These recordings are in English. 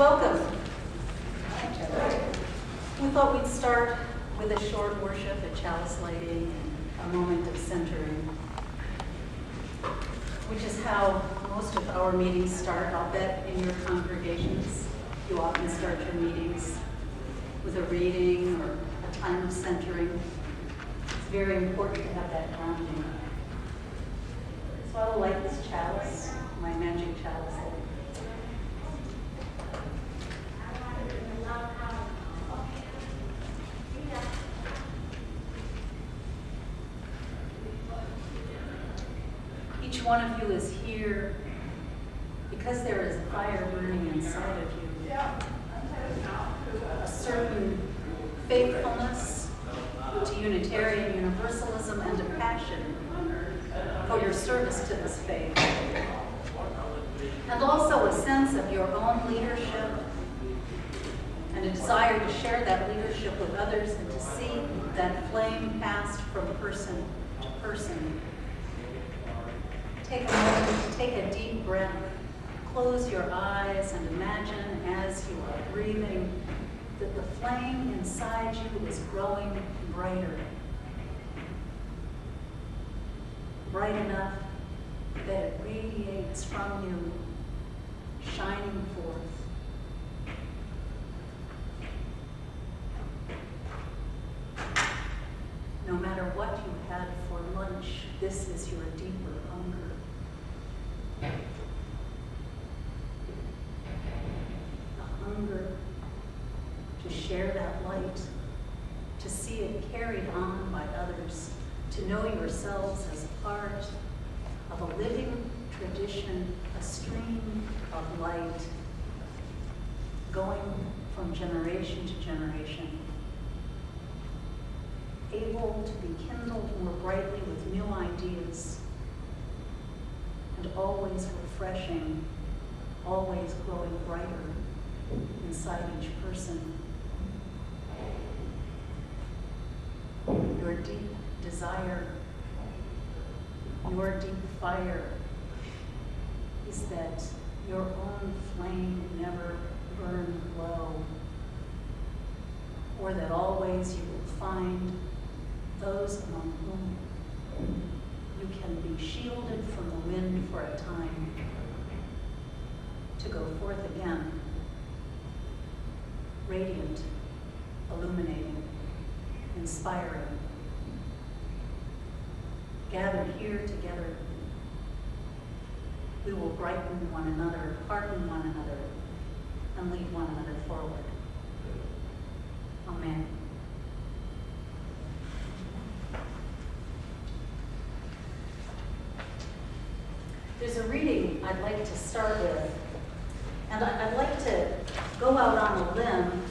Welcome. We thought we'd start with a short worship, a chalice lighting, and a moment of centering, which is how most of our meetings start. I'll bet in your congregations you often start your meetings with a reading or a time of centering. It's very important to have that grounding. So I will light this chalice, my magic chalice. Each one of you is here because there is a fire burning inside of you. A certain faithfulness to Unitarian Universalism and a passion for your service to this faith. And also a sense of your own leadership and a desire to share that leadership with others and to see that flame passed from person to person. Take a moment to take a deep breath, close your eyes, and imagine as you are breathing that the flame inside you is growing brighter. Bright enough that it radiates from you, shining forth. No matter what you had for lunch, this is your deeper hunger. The hunger to share that light, to see it carried on by others, to know yourselves as part of a living tradition, a stream of light going from generation to generation, able to be kindled more brightly with new ideas, and always refreshing, always growing brighter inside each person. Your deep desire, your deep fire is that your own flame never burn low, or that always you will find those among whom you can be shielded from the wind for a time, to go forth again, radiant, illuminating, inspiring, gathered here together. We will brighten one another, hearten one another, and lead one another forward. Amen. There's a reading I'd like to start with, and I'd like to go out on a limb,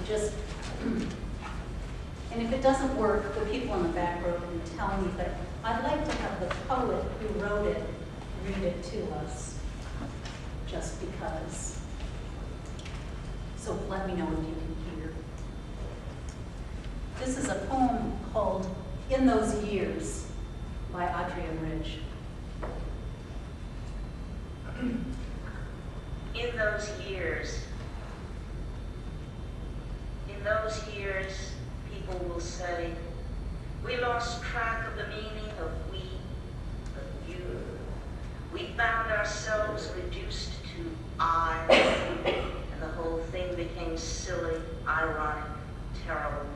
and if it doesn't work, the people in the back row can tell me, but I'd like to have the poet who wrote it read it to us, just because. So let me know if you can hear. This is a poem called In Those Years by Adrian Ridge. In those years, people will say, we lost track of the meaning of we, of you. We found ourselves reduced to I, and the whole thing became silly, ironic, terrible.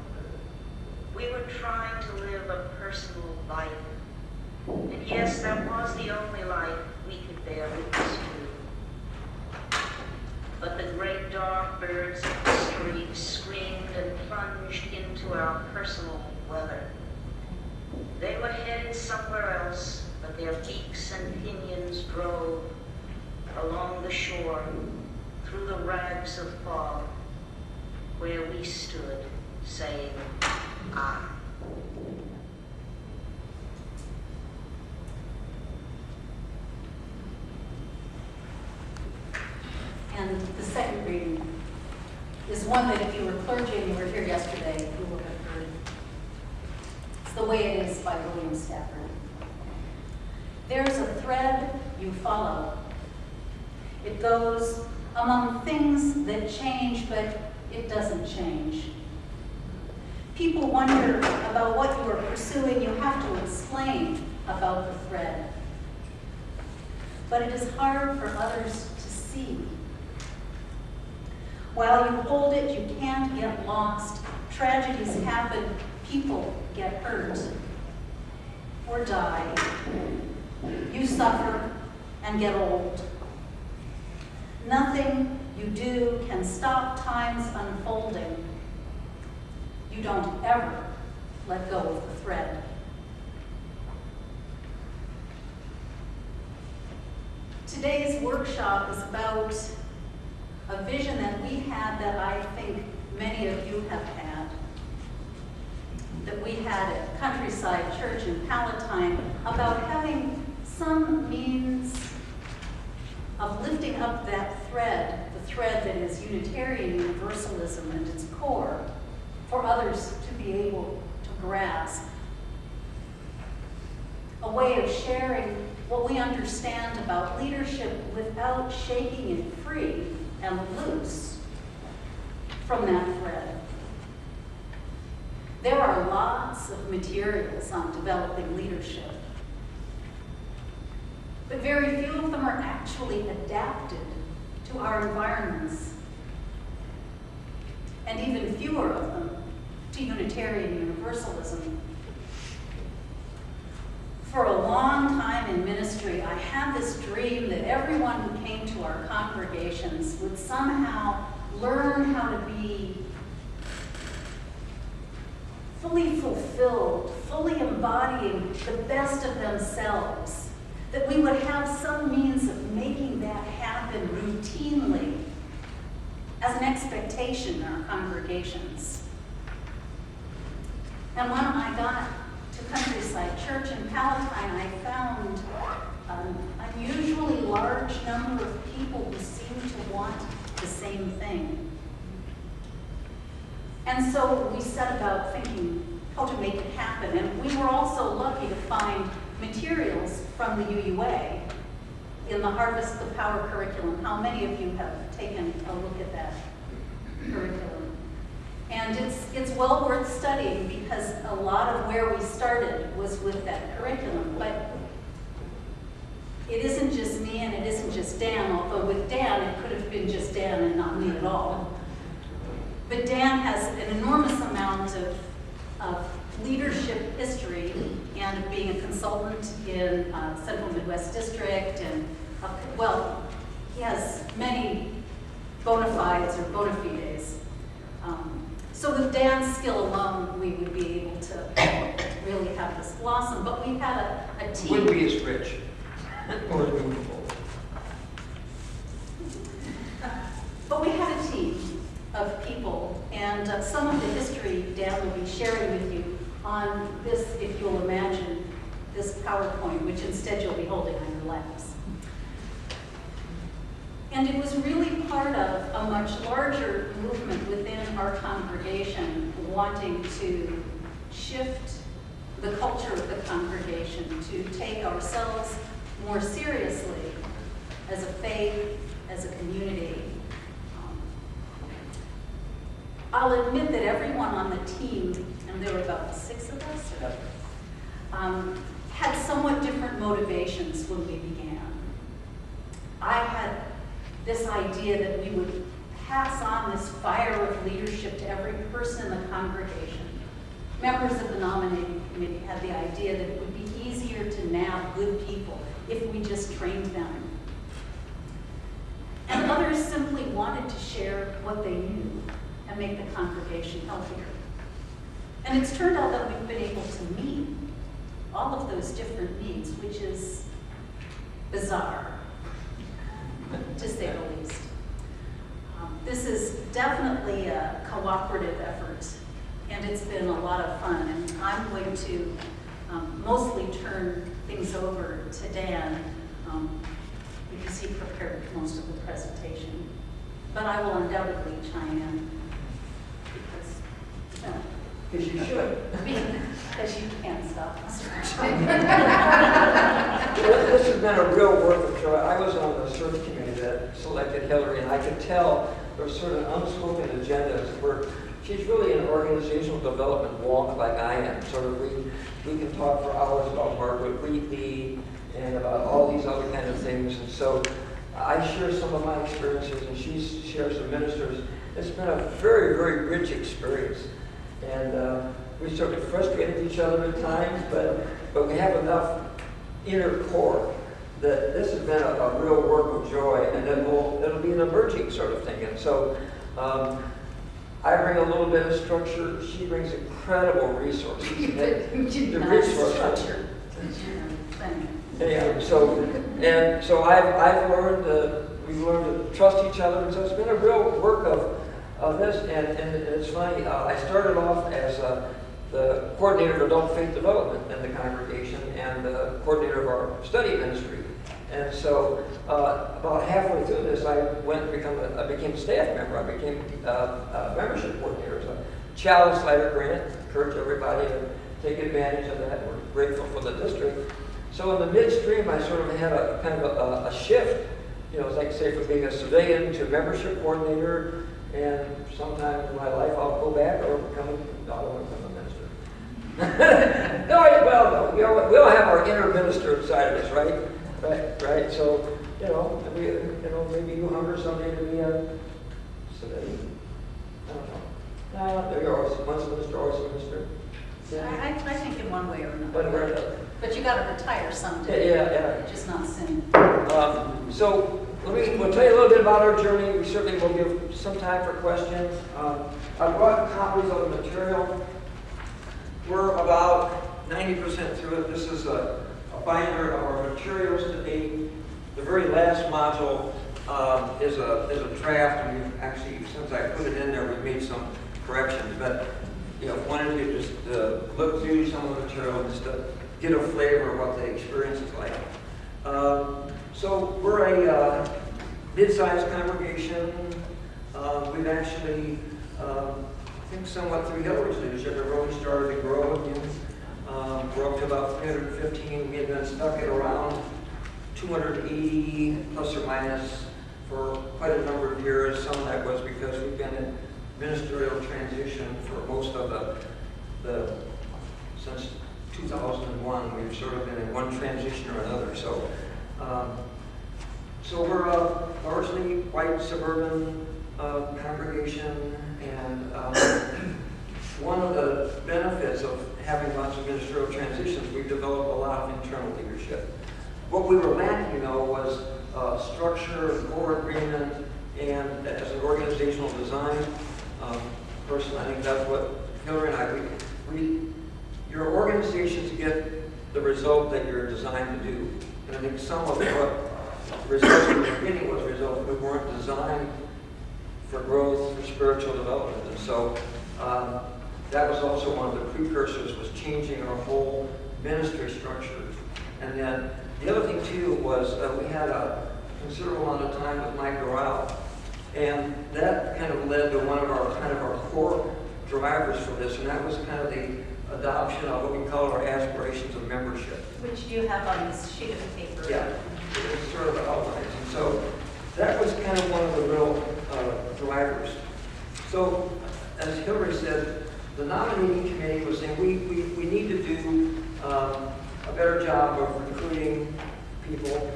We were trying to live a personal life, and yes, that was the only life we could bear witness to. But the great dark birds of the street screamed and plunged into our personal weather. They were headed somewhere else, but their beaks and pinions drove along the shore, through the rags of fog, where we stood, saying, I. And the second reading is one that if you were clergy and you were here yesterday, you would have heard. It's The Way It Is by William Stafford. There's a thread you follow. It goes among things that change, but it doesn't change. People wonder about what you are pursuing. You have to explain about the thread. But it is hard for others to see. While you hold it, you can't get lost. Tragedies happen. People get hurt or die. You suffer and get old. Nothing you do can stop time's unfolding. You don't ever let go of the thread. Today's workshop is about a vision that we had that I think many of you have had. That we had at Countryside Church in Palatine about having some means of lifting up that thread, the thread that is Unitarian Universalism at its core, for others to be able to grasp. A way of sharing what we understand about leadership without shaking it free and loose from that thread. There are lots of materials on developing leadership, but very few of them are actually adapted to our environments, and even fewer of them to Unitarian Universalism. For a long time in ministry, I had this dream that everyone who came to our congregations would somehow learn how to be fully fulfilled, fully embodying the best of themselves, that we would have some means of making that happen routinely as an expectation in our congregations. And when I got to Countryside Church in Palatine, I found an unusually large number of people who seemed to want the same thing. And so we set about thinking how to make it happen. And we were also lucky to find materials from the UUA in the Harvest the Power curriculum. How many of you have taken a look at that curriculum? And it's well worth studying because a lot of where we started was with that curriculum. But it isn't just me and it isn't just Dan, although with Dan it could have been just Dan and not me at all. But Dan has an enormous amount of leadership history and being a consultant in Central Midwest District, and well, he has many bona fides or bona fides. So with Dan's skill alone, we would be able to really have this blossom. But we had a team. Wouldn't be as rich or as beautiful. But we had a team of people, and some of the history Dan will be sharing with you on this, if you'll imagine, this PowerPoint, which instead you'll be holding on your laps. And it was really part of a much larger movement within our congregation wanting to shift the culture of the congregation to take ourselves more seriously as a faith, as a community. I'll admit that everyone on the team, and there were about 6 of us, had somewhat different motivations when we began. I had this idea that we would pass on this fire of leadership to every person in the congregation. Members of the nominating committee had the idea that it would be easier to nab good people if we just trained them. And others simply wanted to share what they knew and make the congregation healthier. And it's turned out that we've been able to meet all of those different needs, which is bizarre, to say the least. This is definitely a cooperative effort, and it's been a lot of fun. And I'm going to mostly turn things over to Dan because he prepared most of the presentation. But I will undoubtedly chime in because you should, because you can't stop us. This has been a real work of joy. I was on the search committee that selected met Hillary, and I could tell there's sort of unspoken agendas where she's really an organizational development wonk like I am. Sort of we can talk for hours about Margaret Wheatley and about all these other kind of things. And so I share some of my experiences, and she shares the ministers. It's been a very, very rich experience. And we sort of frustrated each other at times, but we have enough inner core that this has been a real work of joy, and it'll be an emerging sort of thing. And so I bring a little bit of structure. She brings incredible resources. You did not structure the thing. Yeah. So I've learned we've learned to trust each other, and so it's been a real work of this. And it's funny. I started off as the coordinator of adult faith development in the congregation and the coordinator of our study ministry. And so about halfway through this, I became a staff member. I became a membership coordinator. So challenge slider grant, encourage everybody to take advantage of that. We're grateful for the district. So in the midstream, I sort of had a kind of a shift. You know, it's like say from being a civilian to membership coordinator. And sometime in my life, I'll go back or I don't want to become a minister. No, we all have our inner minister inside of us, right? Right. So, maybe you hunger someday to be a civilian. I don't know. There you are, once a minister, always a minister. I think in one way or But another. But you got to retire someday. Yeah. Just not soon. So we'll tell you a little bit about our journey. We certainly will give some time for questions. I brought copies of the material. We're about 90% through it. This is a binder of our materials to date. The very last module is a draft, and we've actually, since I put it in there, we've made some corrections. But wanted to just look through some of the material just to get a flavor of what the experience is like. So we're a mid-sized congregation. We've actually, I think somewhat through Hillary's leadership, have really started to grow again. We're up to about 315. We had been stuck at around 280 plus or minus for quite a number of years. Some of that was because we've been in ministerial transition for most of since 2001. We've sort of been in one transition or another. So we're a largely white suburban congregation, and one of the benefits of having lots of ministerial transitions, we've developed a lot of internal leadership. What we were lacking, though, was structure, core agreement, and as an organizational design person, I think that's what Hillary and I, your organizations get the result that you're designed to do. And I think some of what results in the beginning was a result we weren't designed for growth, for spiritual development. And so that was also one of the precursors, was changing our whole ministry structure. And then the other thing too was we had a considerable amount of time with Mike Doral, and that kind of led to one of our core drivers for this, and that was kind of the adoption of what we call our aspirations of membership. Which you have on this sheet of paper. Yeah, it's sort of the outlines. And so that was kind of one of the real drivers. So as Hillary said, the nominating committee was saying we need to do a better job of recruiting people.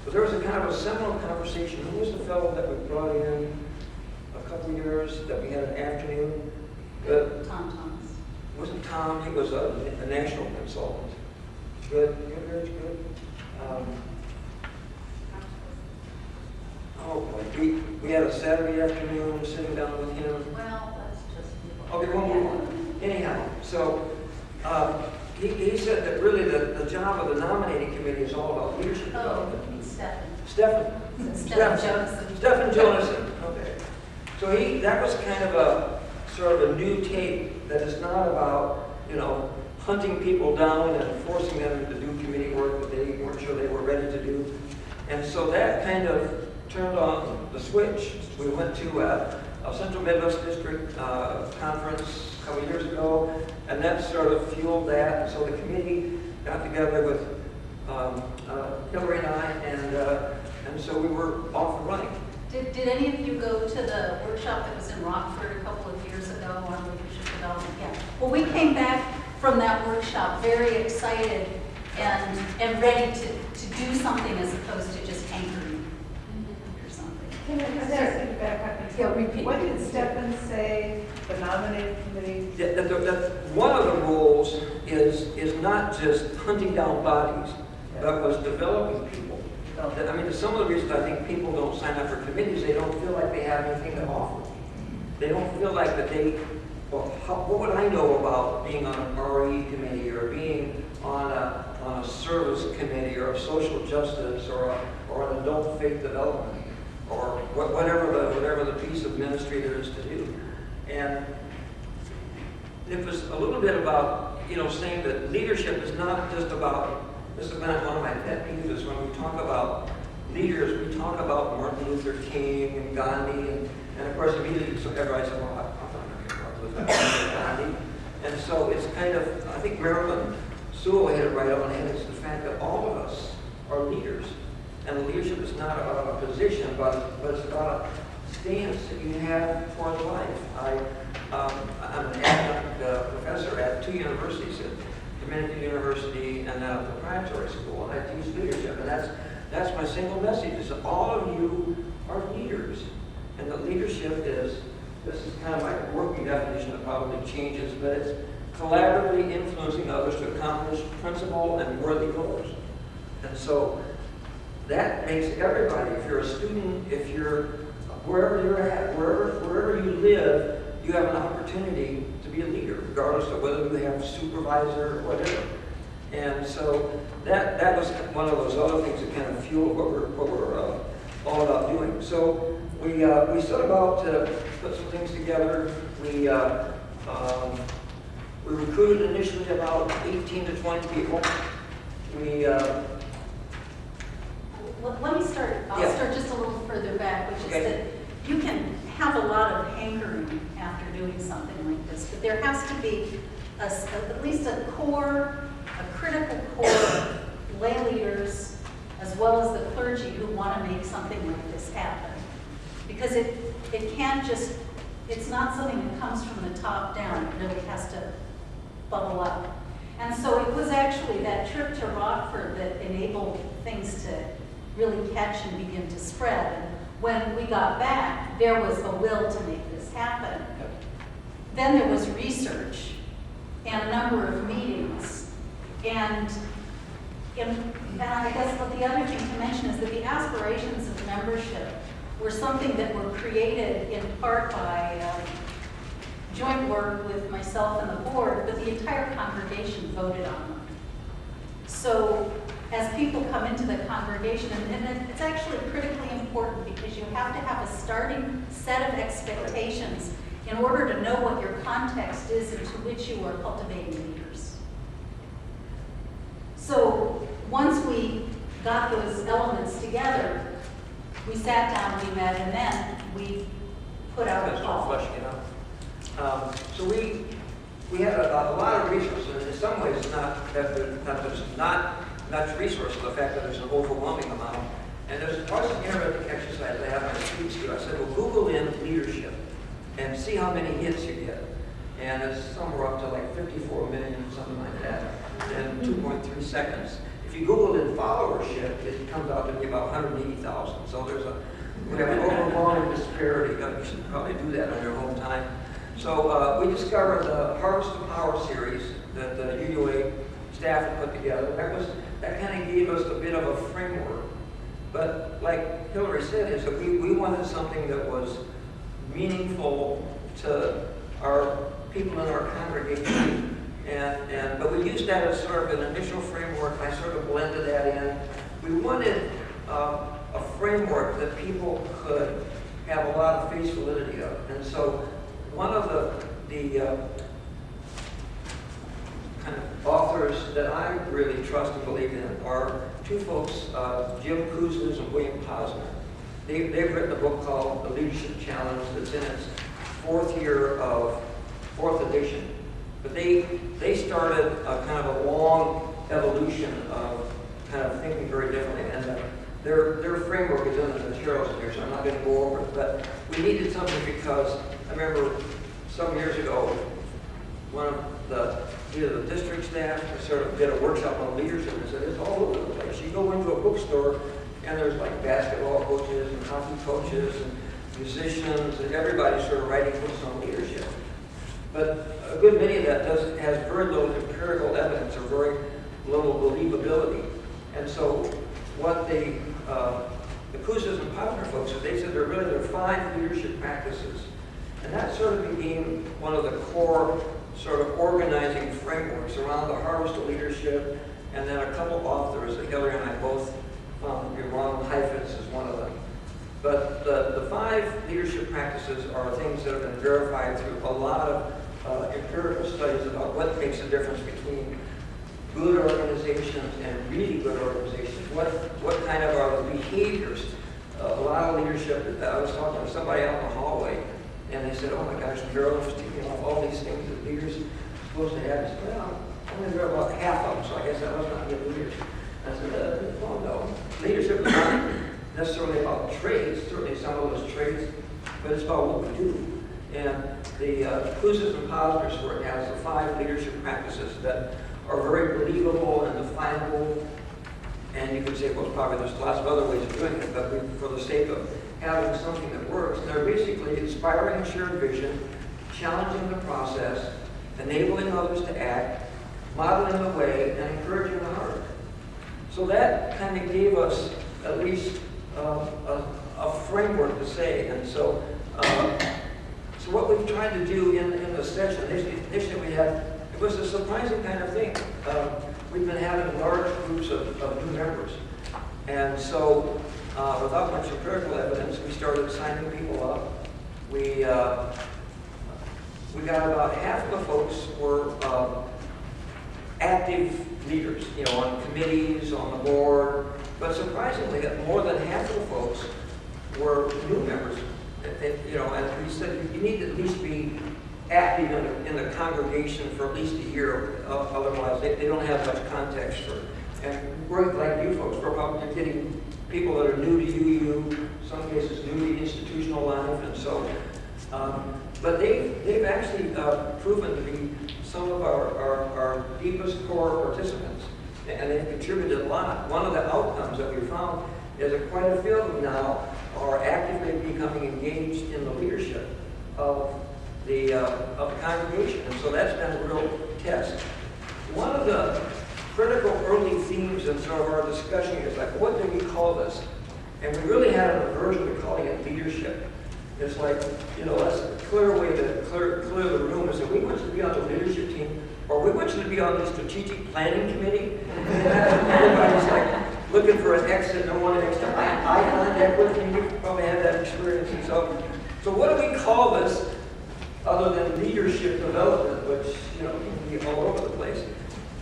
But there was a kind of a seminal conversation. Who was the fellow that we brought in a couple of years that we had an afternoon? Tom Thomas. It wasn't Tom, he was a national consultant. Good. Oh boy, we had a Saturday afternoon sitting down with him. Well, that's just... Okay, one more. Anyhow, so he said that really the job of the nominating committee is all about leadership development. Oh, Stephen. Stephen Jonasson. Okay. So that was kind of a sort of a new take that is not about, hunting people down and forcing them to do committee work that they weren't sure they were ready to do. And so that kind of turned on the switch. We went to a Central Midwest District conference a couple of years ago, and that sort of fueled that. And so the committee got together with Hillary and I, and so we were off and running. Did any of you go to the workshop that was in Rockford a couple of years ago on leadership development? Yeah. Well, we came back from that workshop very excited and ready to do something as opposed to just hankering or something. Can I just ask you to back up? Yeah, repeat. What did Stefan say, the nominating committee? One of the roles is not just hunting down bodies, but was developing people. I mean, some of the reasons I think people don't sign up for committees, they don't feel like they have anything to offer. They don't feel like that they, well, what would I know about being on an RE committee or being on a service committee or a social justice or an adult faith development or whatever the piece of ministry there is to do. And it was a little bit about, saying that leadership is not just about, this has been one of my pet peeves is when we talk about leaders, we talk about Martin Luther King and Gandhi, and of course immediately so everybody said, well, I'm not going to Martin Luther King and Gandhi. And so it's kind of, I think Marilyn Sewell hit it right on the head. It's the fact that all of us are leaders. And leadership is not about a position, but it's about a stance that you have towards life. I'm an adjunct professor at 2 universities, at Dominican University and now at the preparatory school, and I teach leadership. And that's my single message, is that all of you are leaders. And the leadership is, this is kind of like a working definition that probably changes, but it's collaboratively influencing others to accomplish principled and worthy goals. And so that makes everybody, if you're a student, if you're wherever you're at, wherever you live, you have an opportunity to be a leader, regardless of whether you have a supervisor or whatever. And so that was one of those other things that kind of fueled what we're all about doing. So we set about to put some things together. We recruited initially about 18 to 20 people. Let me start. I'll start just a little further back, which is that you can have a lot of hankering after doing something like this, but there has to be at least a critical core of lay leaders, as well as the clergy who want to make something like this happen. Because it can't just, it's not something that comes from the top down. It really has to bubble up. And so it was actually that trip to Rockford that enabled things to really catch and begin to spread. And when we got back, there was a will to make this happen. Then there was research and a number of meetings. And I guess what the other thing to mention is that the aspirations of membership were something that were created in part by joint work with myself and the board, but the entire congregation voted on them. So as people come into the congregation, and it's actually critically important because you have to have a starting set of expectations in order to know what your context is into which you are cultivating leaders. So once we got those elements together, we sat down, we met, and then we put out a call. Fleshing it out. So we had a lot of resources, and in some ways not that there's not much resources, the fact that there's an overwhelming amount. And there's an interesting exercise I have my students do. I said, well, Google in leadership and see how many hits you get. And it's somewhere up to like 54 million, something like that, in 2.3 seconds. If you Google in followership, it comes out to be about 180,000. So we have an overwhelming disparity. You should probably do that on your own time. So we discovered the Harvest of Power series that the UUA staff had put together. That kind of gave us a bit of a framework. But like Hillary said, is that we wanted something that was meaningful to our people in our congregation. But we used that as sort of an initial framework. I sort of blended that in. We wanted a framework that people could have a lot of face validity of. And so one of the kind of authors that I really trust and believe in are two folks, Jim Kuzes and William Posner. They've written a book called The Leadership Challenge that's in its fourth edition. But they started a kind of a long evolution of kind of thinking very differently. And their framework is in the materials here, so I'm not going to go over it. But we needed something because I remember some years ago, one of either the district staff sort of did a workshop on leadership and said it's all over the place. You go into a bookstore and there's like basketball coaches and hockey coaches and musicians and everybody's sort of writing books on leadership. But a good many of that has very little empirical evidence or very little believability. And so what the Kouzes and Posner folks said, they said there are 5 leadership practices. And that sort of became one of the core sort of organizing frameworks around the harvest of leadership. And then a couple authors, Hillary and I both found Ron Heifetz is one of them. But the 5 leadership practices are things that have been verified through a lot of empirical studies about what makes a difference between good organizations and really good organizations. What kind of are the behaviors? A lot of leadership, I was talking to somebody out in the hallway, and they said, oh my gosh, Carol was taking off all these things that leaders are supposed to have. I said, well, I'm going to do about half of them, so I guess that was not good leaders. I said, well, no. Leadership is not necessarily about traits, certainly some of those traits, but it's about what we do. And the Kouzes and Posner's work has the 5 leadership practices that are very believable and definable. And you could say, well, probably there's lots of other ways of doing it, but for the sake of having something that works, they're basically inspiring a shared vision, challenging the process, enabling others to act, modeling the way, and encouraging the heart. So that kind of gave us at least a framework to say. And so what we've tried to do in the session, initially we had, it was a surprising kind of thing. We've been having large groups of new members. And so without much empirical evidence, we started signing people up. We got about half of the folks were active leaders, on committees, on the board. But surprisingly, more than half of the folks were new members. And we said you need to at least be active in the congregation for at least a year. Otherwise, they don't have much context for it. And we're like you folks, we're probably getting people that are new to UU, some cases new to institutional life, and so. But they've actually proven to be some of our deepest core participants, and they've contributed a lot. One of the outcomes that we found is that quite a few of them now are actively becoming engaged in the leadership of the congregation, and so that's been a real test. One of the critical early themes in sort of our discussion is like, what do we call this? And we really had an aversion to calling it leadership. It's like, that's a clear way to clear the room is that we want you to be on the leadership team, or we want you to be on the strategic planning committee. And everybody's like looking for an exit, no one makes eye contact with you. You probably had that experience. And so what do we call this other than leadership development, which can be all over the place?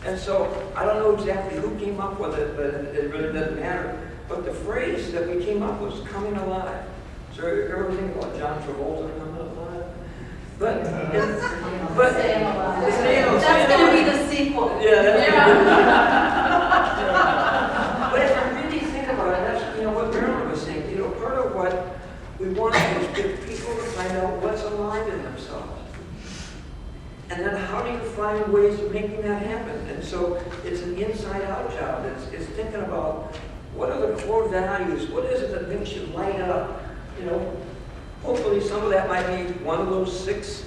And so I don't know exactly who came up with it, but it really doesn't matter. But the phrase that we came up with was coming alive. So you ever think about John Travolta coming alive? But Staying alive. Staying alive. That's going to be the sequel. But if you really think about it, that's what Marilyn was saying. Part of what we want is get people to find out what's alive in themselves. And then how do you find ways of making that happen? And so it's an inside-out job. It's thinking about what are the core values? What is it that makes you light up? Hopefully some of that might be one of those 6,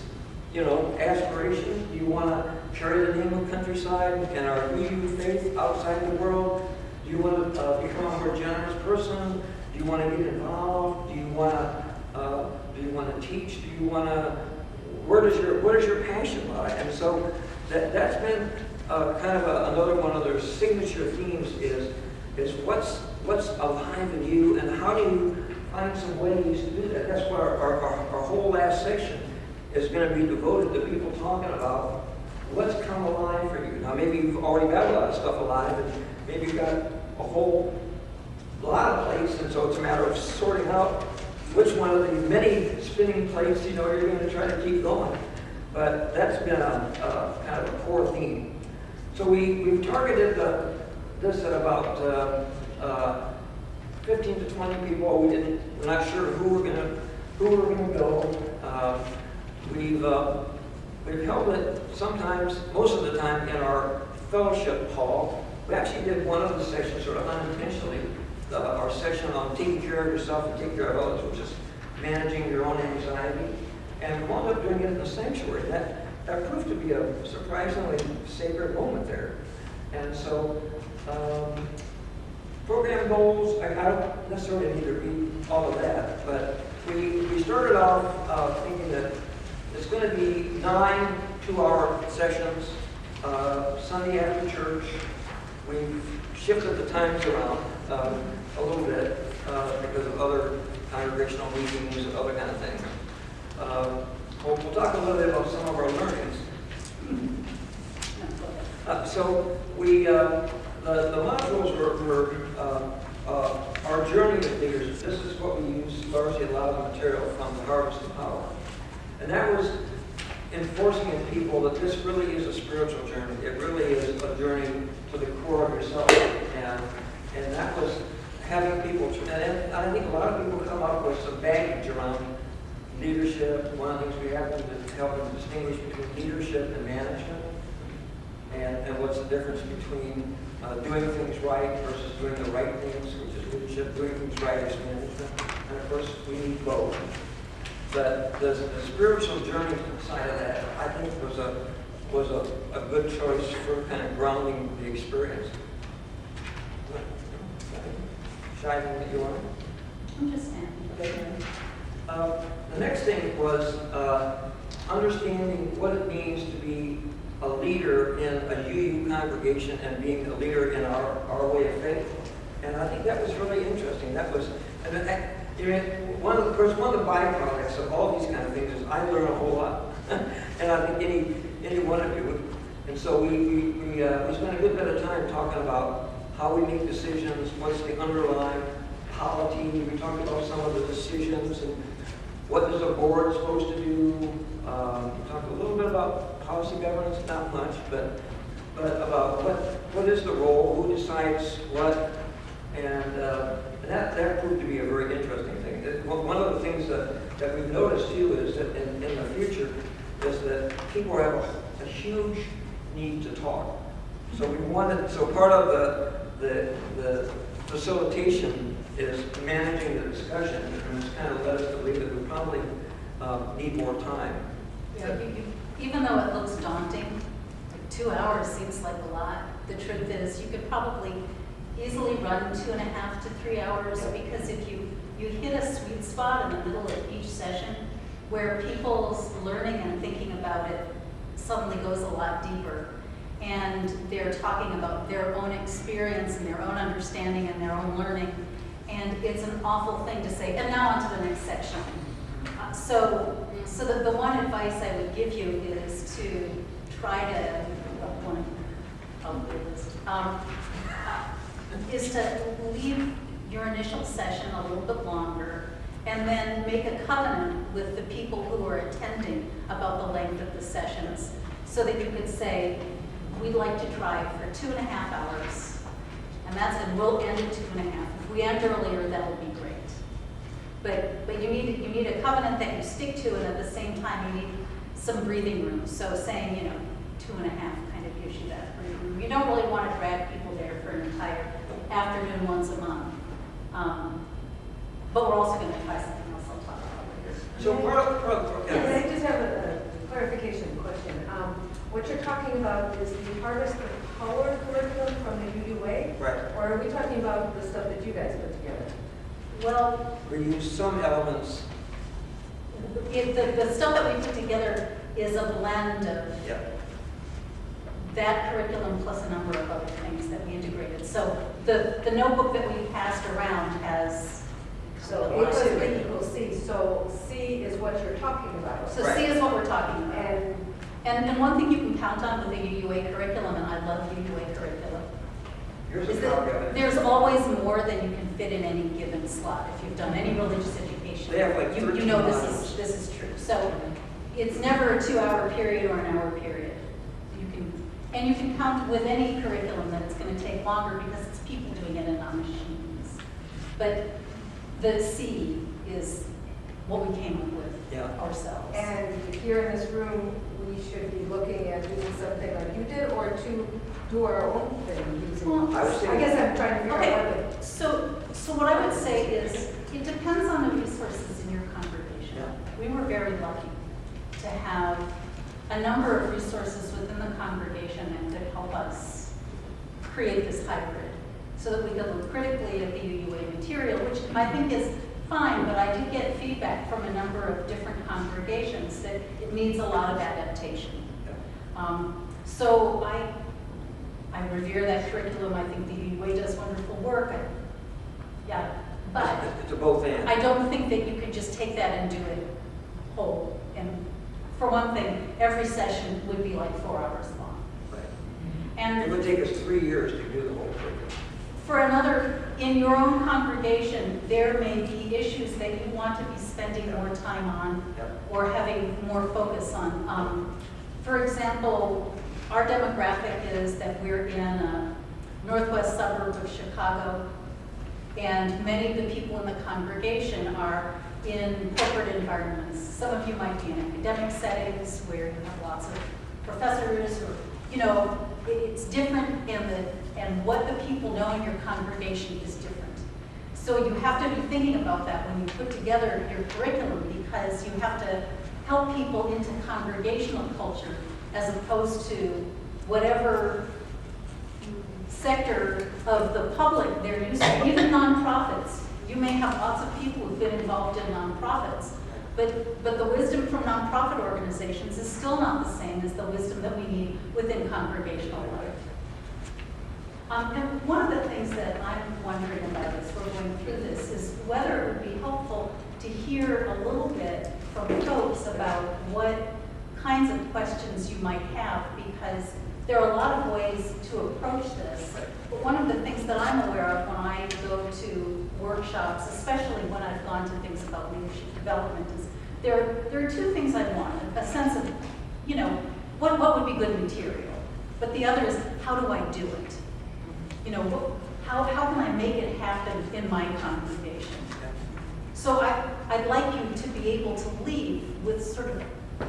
aspirations. Do you want to carry the name of Countryside and our UU faith outside the world? Do you want to become a more generous person? Do you want to get involved? Do you want to teach? Do you want to? What is your passion lie? And so that's been kind of another one of their signature themes is what's alive in you, and how do you find some ways to do that? That's why our whole last section is going to be devoted to people talking about what's come alive for you. Now maybe you've already got a lot of stuff alive, and maybe you've got a whole lot of plates, and so it's a matter of sorting out which one of the many spinning plates, you're going to try to keep going. But that's been a kind of a core theme. So we've targeted this at about 15 to 20 people. We're not sure who we're gonna go. We've held it sometimes, most of the time, in our fellowship hall. We actually did one of the sessions sort of unintentionally, our session on taking care of yourself and taking care of others, which is managing your own anxiety. And we wound up doing it in the sanctuary. That proved to be a surprisingly sacred moment there. And so, program goals, I don't necessarily need to read all of that, but we started off thinking that it's going to be 9 two-hour sessions, Sunday after church. We've shifted the times around a little bit because of other congregational meetings and other kind of things. We'll talk a little bit about some of our learnings. So the modules were our journey with leaders. This is what we use largely a lot of material from the Harvest of Power. And that was enforcing in people that this really is a spiritual journey. It really is a journey to the core of yourself. And that was having people, and I think a lot of people come up with some baggage around leadership. One of the things we have to help them distinguish between leadership and management. And what's the difference between doing things right versus doing the right things, which is leadership. Doing things right is management. And of course, we need both. But the spiritual journey side of that, I think, was a good choice for kind of grounding the experience. Shy thing that you want? I'm just saying. The next thing was understanding what it means to be a leader in a UU congregation and being a leader in our way of faith. And I think that was really interesting. That was, one of the byproducts of all these kind of things is I learn a whole lot. And I think any one of you would. And so we spent a good bit of time talking about how we make decisions, what's the underlying polity. We talked about some of the decisions and what is a board supposed to do. We talked a little bit about policy governance, not much, but about what is the role, who decides what, and that proved to be a very interesting thing. One of the things that we've noticed too is that in the future is that people have a huge need to talk. So part of the facilitation is managing the discussion, and it's kind of led us to believe that we probably need more time. So even though it looks daunting, like 2 hours seems like a lot, the truth is you could probably easily run 2.5 to 3 hours, because if you hit a sweet spot in the middle of each session where people's learning and thinking about it suddenly goes a lot deeper, and they're talking about their own experience and their own understanding and their own learning, and it's an awful thing to say, and now on to the next section. So the one advice I would give you is to try to, is to leave your initial session a little bit longer, and then make a covenant with the people who are attending about the length of the sessions, so that you could say, we'd like to try for 2.5 hours, and we'll end at 2.5. If we end earlier, that'll be great. But you need a covenant that you stick to, and at the same time you need some breathing room. So saying 2.5 kind of gives you that breathing room. You don't really want to drag people there for an entire afternoon once a month. But we're also going to try something else I'll talk about later. So I just have a clarification question. What you're talking about is the Harvest of Power curriculum from the UUA? Right. Or are we talking about the stuff that you guys put together? Well, we use some elements. the stuff that we put together is a blend of Yeah. that curriculum plus a number of other things that we integrated. So the notebook that we passed around has So A plus B equals C. So C is what you're talking about. So C is what we're talking about. And And one thing you can count on with the UUA curriculum, and I love UUA curriculum, Here's is a copy of that it. there's always more than you can fit in any given slot. If you've done any religious education, They have like you 13 know modules. this is true. So it's never a 2-hour period or an hour period. You can count with any curriculum that it's going to take longer, because it's people doing it and not machines. But the C is what we came up with Yeah. ourselves. And here in this room, we should be looking at doing something like you did, or to do our own thing using. Well, I was I thinking, guess I'm trying to figure out Okay, what so what I would say is, it depends on the resources in your congregation. Yeah. We were very lucky to have a number of resources within the congregation that could help us create this hybrid, so that we could look critically at the UUA material, which I think is fine, but I did get feedback from a number of different congregations that it needs a lot of adaptation. So I revere that curriculum. I think the UUA does wonderful work. Yeah, but it's a both and. I don't think that you could just take that and do it whole. And for one thing, every session would be like 4 hours long. Right. It And would take us 3 years to do the whole curriculum. for another, in your own congregation, there may be issues that you want to be spending more time on Yep. or having more focus on. For example, our demographic is that we're in a northwest suburb of Chicago, and many of the people in the congregation are in corporate environments. Some of you might be in academic settings where you have lots of professors, or, you know, it's different, and what the people know in your congregation is different. So you have to be thinking about that when you put together your curriculum, because you have to help people into congregational culture as opposed to whatever sector of the public they're used to. Even nonprofits. You may have lots of people who've been involved in nonprofits, but the wisdom from nonprofit organizations is still not the same as the wisdom that we need within congregational life. And one of the things that I'm wondering about as we're going through this is whether it would be helpful to hear a little bit from folks about what kinds of questions you might have, because there are a lot of ways to approach this. But one of the things that I'm aware of when I go to workshops, especially when I've gone to things about leadership development, is there are two things I want: a sense of, you know, what would be good material, but the other is, how do I do it? You know, how can I make it happen in my congregation? So I'd like you to be able to leave with sort of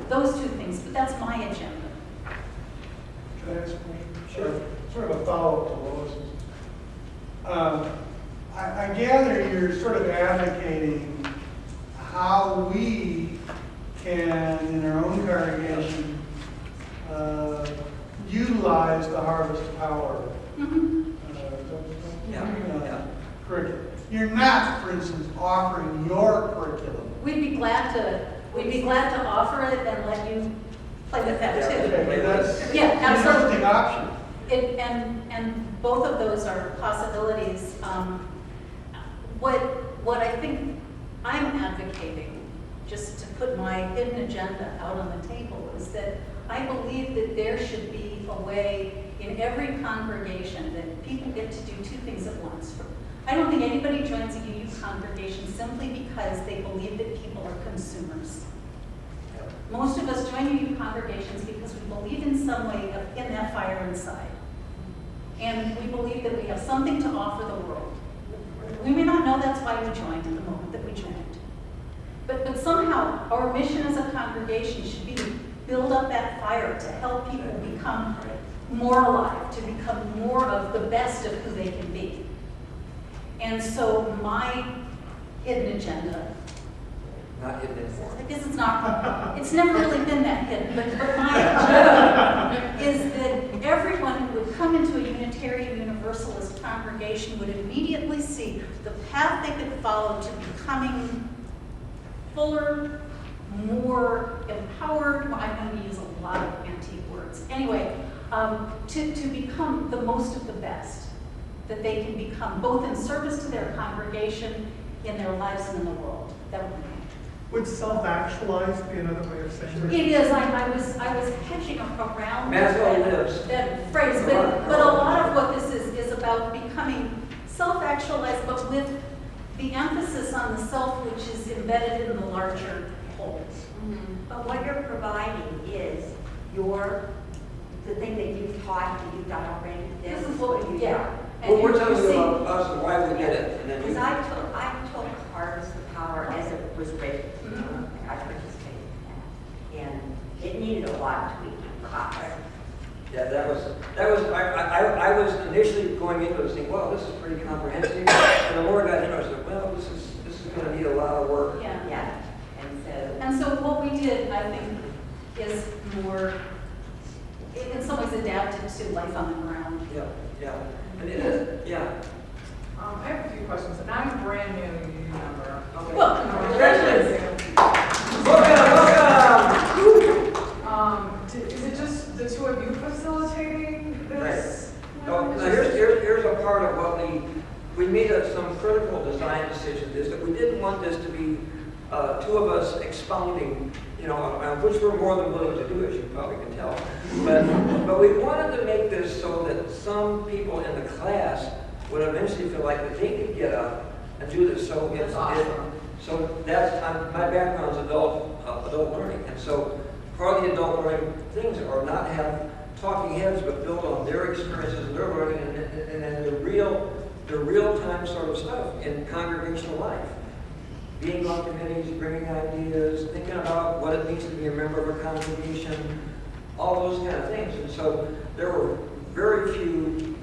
those two things, but that's my agenda. Can I ask a question? Sure. Sort of a follow-up to Lois's. I gather you're sort of advocating how we can, in our own congregation, utilize the harvest power curriculum. You're not, for instance, offering your curriculum. We'd be glad to offer it and let you play with that too. Okay, that's Yeah, an absolutely. interesting option. And both of those are possibilities. What I think I'm advocating, just to put my hidden agenda out on the table, is that I believe that there should be a way in every congregation that people get to do two things at once. I don't think anybody joins a UU congregation simply because they believe that people are consumers. Most of us join UU congregations because we believe in some way in that fire inside. And we believe that we have something to offer the world. We may not know that's why we joined at the moment that we joined. But somehow our mission as a congregation should be to build up that fire, to help people become more alive, to become more of the best of who they can be. And so my hidden agenda, Not hidden in form. I guess it's never really been that hidden, but my agenda is that everyone who would come into a Unitarian Universalist congregation would immediately see the path they could follow to becoming fuller, more empowered. I'm going to use a lot of antique words. Anyway, to become the most of the best that they can become, both in service to their congregation, in their lives, and in the world. That would be. Would self-actualize be another way of saying it? It is. I was hedging around Maslow lives. that phrase, but a lot of what this is about becoming self-actualized, but with the emphasis on the self, which is embedded in the larger whole. But what you're providing is the thing that you've taught, that you've done already. This is what we, yeah. And Well, we're you're telling you seeing- about us and why we did it, and then you. Because I took Harvest the Power as it was written. I participated in that. And it needed a lot of tweaking for us. Yeah, that was, I was initially going into it saying, well, this is pretty comprehensive. And the more I got into it, I said, well, this is going to need a lot of work. Yeah. Yeah, and so, And so what we did, I think, is more, in some ways adapted to life on the ground. Yeah. And it is, yeah. I have a few questions, and I'm a brand new union member. Well, congratulations. Welcome. Is it just the two of you facilitating this? No, here's a part of what we made some critical design decisions, is that we didn't want this to be two of us expounding, which we're more than willing to do, as you probably can tell. But we wanted to make this so that some people in the class would eventually feel like that they could get up and do this. So That's awesome. So that's my background is adult learning, and so part of the adult learning things are not have talking heads, but build on their experiences and their learning, and then the real time sort of stuff in congregational life. Being on committees, bringing ideas, thinking about what it means to be a member of a congregation, all those kind of things. And so there were very few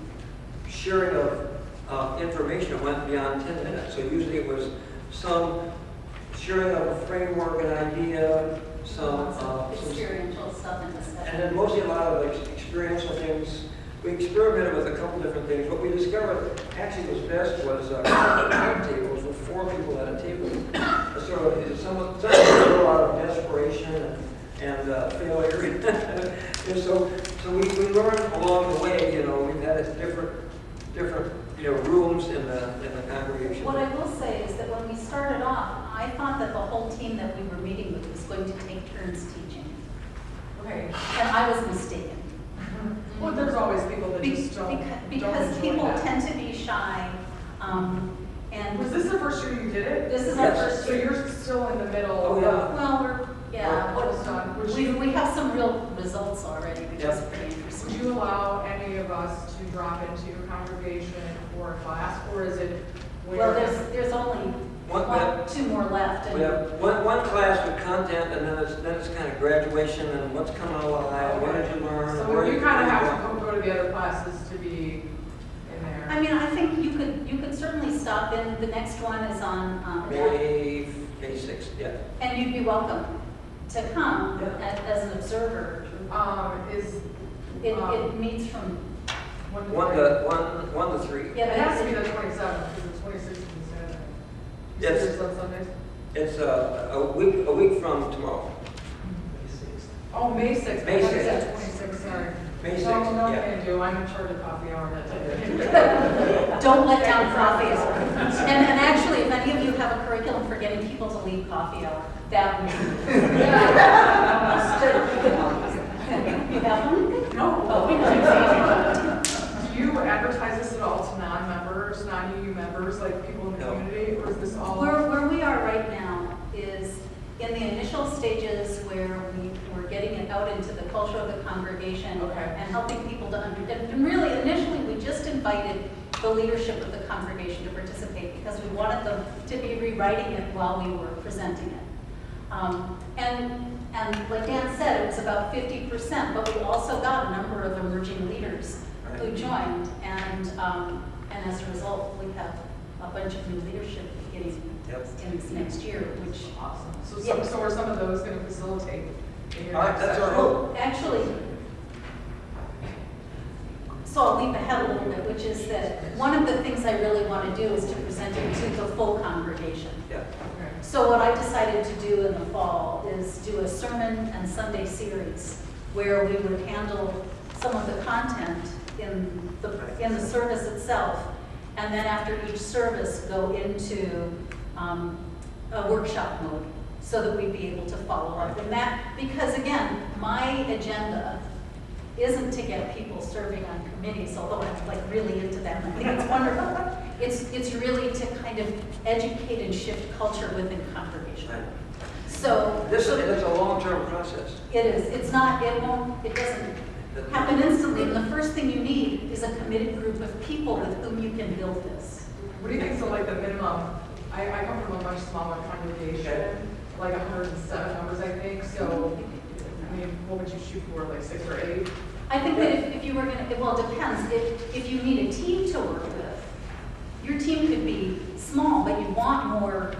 sharing of information that went beyond 10 minutes. So usually it was some sharing of a framework, an idea, some Experiential stuff and discussion. and then mostly a lot of experiential things. We experimented with a couple different things. What we discovered actually was best was time tables with 4 people at a table. So some people a lot of desperation and failure. And so we learned along the way. We've had different rooms in the congregation. What I will say is that when we started off, I thought that the whole team that we were meeting with was going to take turns teaching. Okay. And I was mistaken. Well, there's always people that just don't Because enjoy people that. tend to be shy, and Was this the first year you did it? this is our Yes. first So year. you're still in the middle? Oh, of- yeah. Well, Almost done. Would we have some real results already, which is Yeah. pretty Would interesting. you allow any of us to drop into your congregation for a class, or is it? Well, there's only One- 2 more left. We have one class with content, and then it's kind of graduation and what's coming alive. What did you learn? So where you you kind of going? have to go to the other classes to be in there. I mean, I think you could certainly stop in. The next one is on, May 6th, yeah. and you'd be welcome to come Yeah. as an observer. Is, It meets from, 1 to 3. yeah, it has to be but the 27th, because the 26th is Saturday. Yes. Is it on Sundays? It's a week from tomorrow. Oh, May 6th. May I thought you 6th. said 26th, sorry. May No, 6th, no, yeah. can do. I'm in charge of coffee hour that day. don't let down coffee hour. And actually, if any of you have a curriculum for getting people to leave coffee hour, that would be. You have one? No. Oh, we know. Do you advertise this at all to non-members, non-UU members, like people in the No. community, or is this all? Where we are right now is in the initial stages where we're getting it out into the culture of the congregation Okay. and helping people to understand. And really, initially, we just invited the leadership of the congregation to participate because we wanted them to be rewriting it while we were presenting it. And like Dan said, it was about 50%, but we also got a number of emerging leaders who joined, and as a result, we have a bunch of new leadership beginning in this next year, which Awesome. So Yeah. so are some of those going to facilitate in your All right, next that's our session? hope. actually, so I'll leap ahead a little bit, which is that one of the things I really want to do is to present it to the full congregation. Yeah. Okay. So what I decided to do in the fall is do a sermon and Sunday series where we would handle some of the content in the service itself, and then after each service go into a workshop mode so that we'd be able to follow up. And that, because again, my agenda isn't to get people serving on committees, although I'm like really into that. I think it's wonderful. It's really to kind of educate and shift culture within congregation. Right. So It's a long-term process. it is. It's not. It won't. It doesn't. happen instantly. And the first thing you need is a committed group of people with whom you can build this. What do you think, so like the minimum, I come from a much smaller congregation, like 107 members, I think, so, I mean, what would you shoot for, like 6 or 8? I think that if you were gonna, well, it depends. If you need a team to work with, your team could be small, but you want more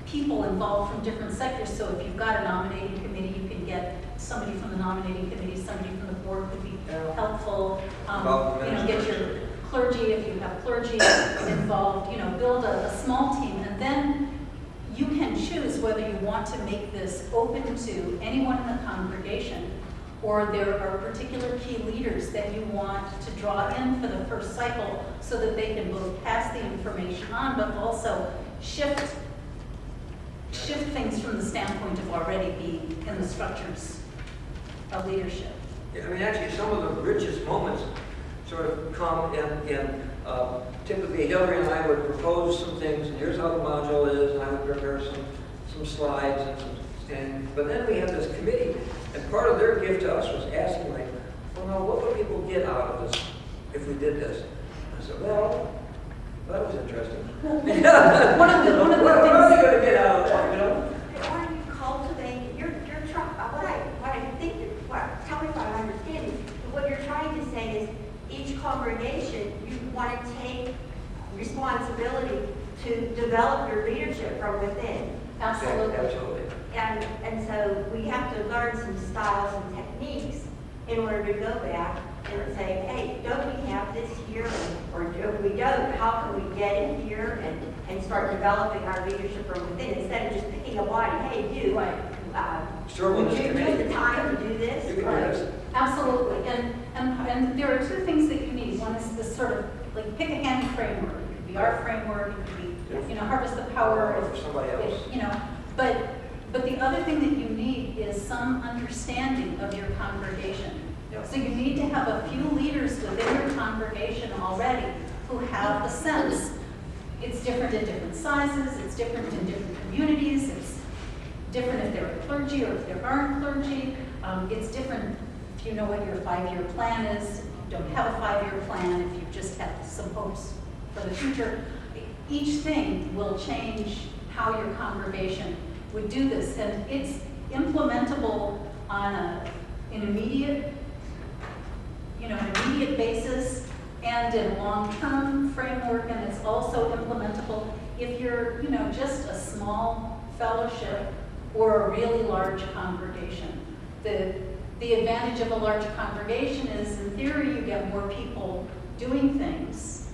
people involved from different sectors. So if you've got a nominating committee, you can get somebody from the nominating committee, somebody from the board could be helpful. Get your clergy, if you have clergy involved, build a small team. And then you can choose whether you want to make this open to anyone in the congregation, or there are particular key leaders that you want to draw in for the first cycle so that they can both pass the information on, but also shift things from the standpoint of already being in the structures of leadership. Yeah, I mean, actually, some of the richest moments sort of come in typically Hillary and I would propose some things, and here's how the module is, and I would prepare some slides but then we have this committee, and part of their gift to us was asking, like, well, now, what would people get out of this if we did this? I said, well, that was interesting. One of the What are they things. going to get out of it, Or you cultivate your trying. What I think, tell me if I understand is what you're trying to say is each congregation you want to take responsibility to develop your leadership from within. Absolutely. Absolutely. And so we have to learn some styles and techniques in order to go back and say, hey, don't we have this here? Or if we don't, how can we get in here and start developing our leadership from within instead of just picking a body, hey, you, Sure, would this you committee. take the time to do You this? can do this. Absolutely, and there are two things that you need. One is this sort of, like, pick a handy framework. It could be our framework, it could be, harvest the power. Or somebody else. But the other thing that you need is some understanding of your congregation. Yep. So you need to have a few leaders within your congregation already who have a sense. It's different in different sizes, it's different in different communities, it's different if there are clergy or if there aren't clergy. It's different if you know what your 5-year plan is, if you don't have a 5-year plan, if you just have some hopes for the future. Each thing will change how your congregation would do this, and it's implementable on an immediate basis and in a long-term framework, and it's also implementable if you're, just a small fellowship or a really large congregation. The advantage of a large congregation is, in theory, you get more people doing things.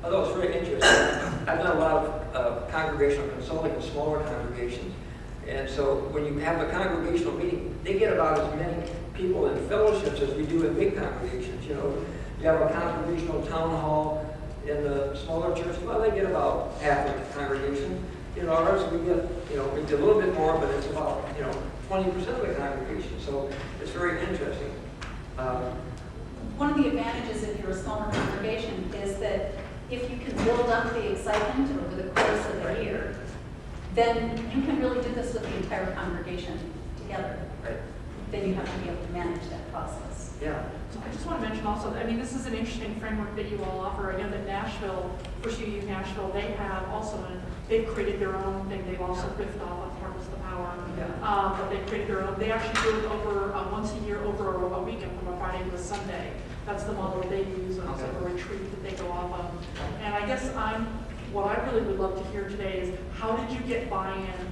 Although it's very interesting, I've done a lot of congregational consulting with smaller congregations, and so when you have a congregational meeting, they get about as many people in fellowships as we do in big congregations. You have a congregational town hall in the smaller church, well, they get about half of the congregation. Ours we get, we get a little bit more, but it's about 20% of the congregation. So it's very interesting. One of the advantages if you're a smaller congregation is that if you can build up the excitement over the course of a year, then you can really do this with the entire congregation together. Right. Then you have to be able to manage that process. Yeah. I just want to mention also, this is an interesting framework that you all offer. I know that Nashville, First UU Nashville, they have also, they've created their own thing. They've also riffed off of Harvest the Power. Yeah. But they've created their own. They actually do it over once a year, over a weekend from a Friday to a Sunday. That's the model they use, and it's like a retreat that they go off on. And I guess what I really would love to hear today is, how did you get buy-in?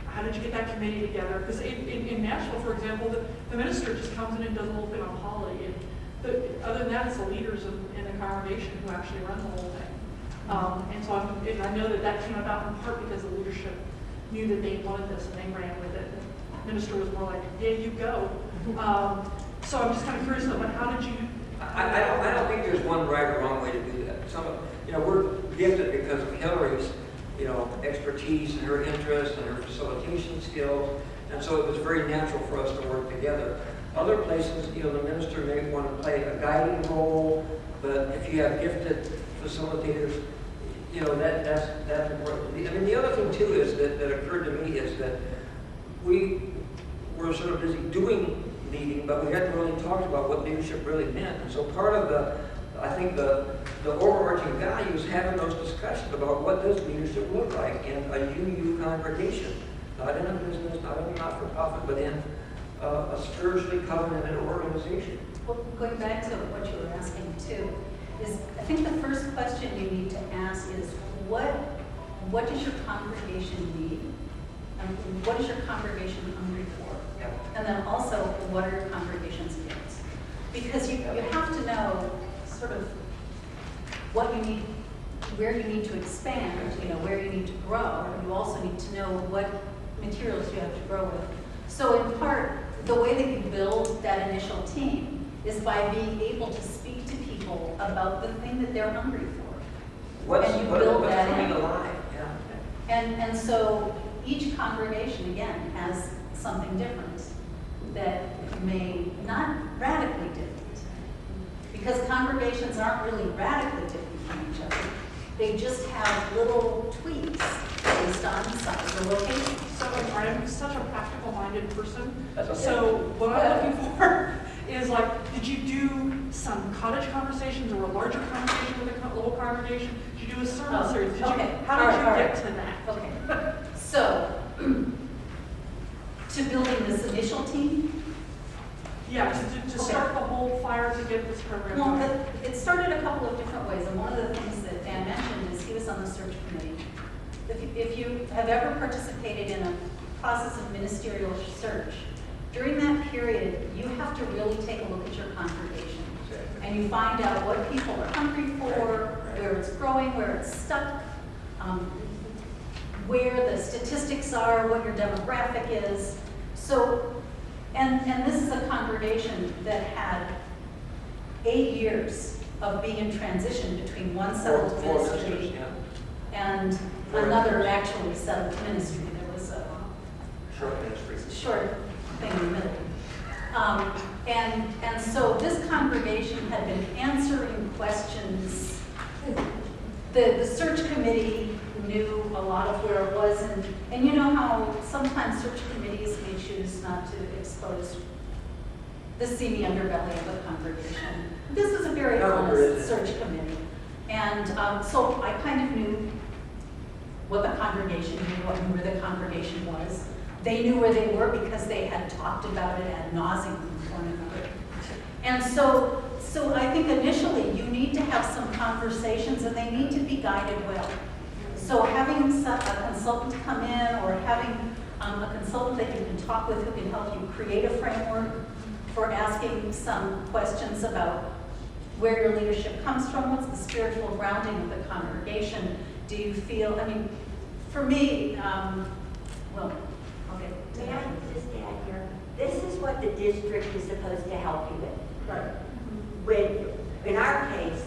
How did you get that committee together? Because in Nashville, for example, the minister just comes in and does a little thing on Holly. And other than that, it's the leaders in the congregation who actually run the whole thing. And so I know that came about in part because the leadership knew that they wanted this and they ran with it. The minister was more like, yeah, you go. So I'm just kind of curious though, but how did you? I don't think there's one right or wrong way to do that. We're gifted because of Hillary's, expertise and her interest and her facilitation skills, and so it was very natural for us to work together. Other places, the minister may want to play a guiding role, but if you have gifted facilitators, that's important. The other thing too is that occurred to me is that we were sort of busy doing leading, but we hadn't really talked about what leadership really meant. And so part of I think the overarching value is having those discussions about what does leadership look like in a UU congregation, not in a business, not in a not-for-profit, but in a spiritually covenanted organization. Well, going back to what you were asking too, is I think the first question you need to ask is what does your congregation need? And what is your congregation hungry for? Yeah. And then also, what are your congregation's gifts? Because you have to know sort of what you need, where you need to expand, where you need to grow. You also need to know what materials you have to grow with. So in part, the way that you build that initial team is by being able to speak to people about the thing that they're hungry for. What's that coming in. alive? Yeah. And so each congregation, again, has something different that may not radically different. Because congregations aren't really radically different from each other. They just have little tweaks based on size or location. So I'm such a practical-minded person. That's okay. So what I'm looking for is like, did you do some cottage conversations or a larger conversation with a little congregation? Did you do a sermon Oh, series? okay. How did you All get right. to that? Okay, so to building this initial team, Yeah, to start the whole fire to get this program well, going. it started a couple of different ways, and one of the things that Dan mentioned is he was on the search committee. If you have ever participated in a process of ministerial search, during that period, you have to really take a look at your congregation. And you find out what people are hungry for, where it's growing, where it's stuck, where the statistics are, what your demographic is. So, and this is a congregation that had 8 years of being in transition between one settled Four ministry ministers, yeah. and another actually settled ministry. There was a Short ministry. short thing in the middle. And so this congregation had been answering questions. The search committee knew a lot of where it was, and you know how sometimes search committees may choose not to expose the seamy underbelly of the congregation. This is a very honest search committee. And so I kind of knew what the congregation knew, where the congregation was. They knew where they were because they had talked about it ad nauseum with one another. And so I think initially you need to have some conversations and they need to be guided well. So having a consultant come in or having a consultant that you can talk with who can help you create a framework for asking some questions about where your leadership comes from, what's the spiritual grounding of the congregation. Do you feel, I mean, for me, well, okay. May I just add here? This is what the district is supposed to help you with. Right. When, in our case,